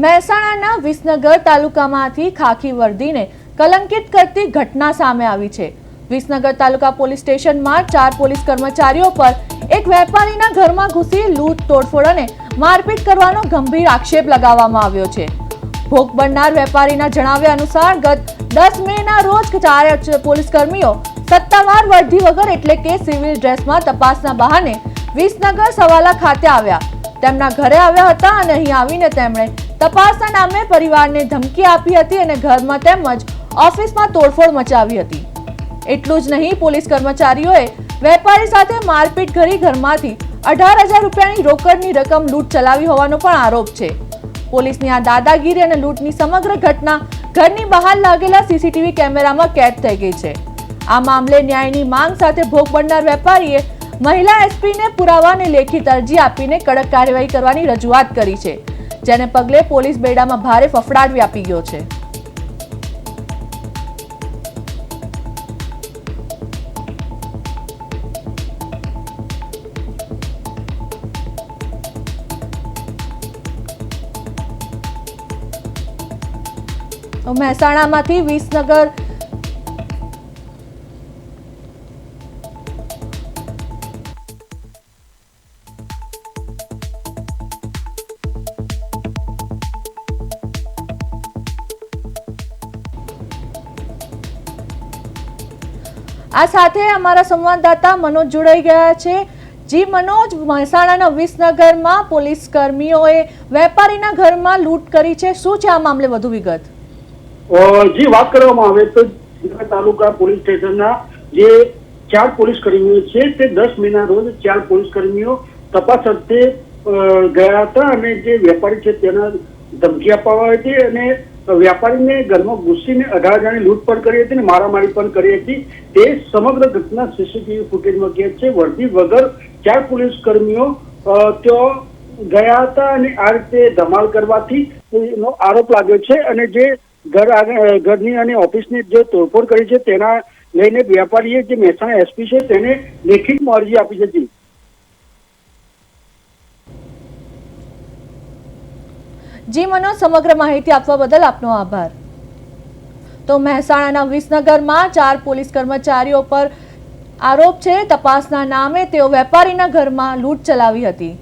મહેસાણાના વિસનગર તાલુકામાંથી ખાખી વર્દીને કલંકિત કરતી ઘટના સામે આવી છે। વિસનગર તાલુકા પોલીસ સ્ટેશનમાં 4 પોલીસ કર્મચારીઓ પર એક વેપારીના ઘરમાં ઘૂસી લૂંટ તોડફોડ અને મારપીટ કરવાનો ગંભીર આક્ષેપ લગાવવામાં આવ્યો છે। ભોગ બનનાર વેપારીના જણાવ્યા અનુસાર ગત 10 મેના રોજ 4 પોલીસ કર્મીઓ સત્તાવાર વર્દી વગર એટલે કે સિવિલ ડ્રેસમાં તપાસના બહાને વિસનગર સવાલા ખાતે આવ્યા। તેમના ઘરે આવ્યા હતા અને અહીં આવીને તેમણે તપાસના નામે પરિવારને ધમકી આપી હતી અને ઘરમાં તેમજ ઓફિસમાં તોડફોડ મચાવી હતી। એટલું જ નહીં, પોલીસ કર્મચારીઓએ વેપારી સાથે મારપીટ કરી ઘરમાંથી 18,000 રૂપિયાની રોકડની રકમ લૂંટ ચલાવી હોવાનો પણ આરોપ છે। પોલીસની આ દાદાગીરી અને લૂંટની સમગ્ર ઘટના ઘરની બહાર લાગેલા સીસીટીવી કેમેરામાં કેદ થઈ ગઈ છે। આ મામલે ન્યાયની માંગ સાથે ભોગ બનનાર વેપારીએ મહિલા એસપીને પુરાવાને લેખિત અરજી આપીને કડક કાર્યવાહી કરવાની રજૂઆત કરી છે, જેને પગલે પોલીસ બેડામાં ભારે ફફડાટ વ્યાપી ગયો છે। મહેસાણામાંથી વિસનગર આ સાથે અમારા સંવાદદાતા મનોજ જોડાઈ ગયા છે। જી મનોજ, મહેસાણાના વિસનગરમાં પોલીસ કર્મીઓએ વેપારીના ઘરમાં લૂંટ કરી છે, શું છે આ મામલે વધુ વિગત? જી, વાત કરવામાં આવે તો તાલુકા પોલીસ સ્ટેશનના જે 4 પોલીસ કર્મીઓ છે તે 10 મેના રોજ 4 પોલીસ કર્મીઓ તપાસ અર્થે ગયા હતા અને જે વેપારી છે તેના ધમકી આપવામાં આવી હતી અને વેપારીને ઘરમાં ઘૂસીને 18,000ની લૂંટ પણ કરી હતી અને મારામારી પણ કરી હતી। તે સમગ્ર ઘટના સીસીટીવી ફૂટેજમાં કેદ છે। વર્દી વગર 4 પોલીસ કર્મીઓ ત્યાં ગયા હતા અને આ રીતે ધમાલ કરવાથી એનો આરોપ લાગ્યો છે અને જે ઘરની અને ઓફિસની જે તોડફોડ કરી છે તેના લઈને વેપારીએ જે મહેસાણા એસપી છે તેને લેખિતમાં અરજી આપી હતી। જી મનોજ, સમગ્ર માહિતી આપવા બદલ આપનો આભાર। તો મહેસાણાના વિસનગરમાં 4 પોલીસ કર્મચારીઓ પર આરોપ છે, તપાસના નામે તેઓ વેપારીના ઘરમાં લૂંટ ચલાવી હતી।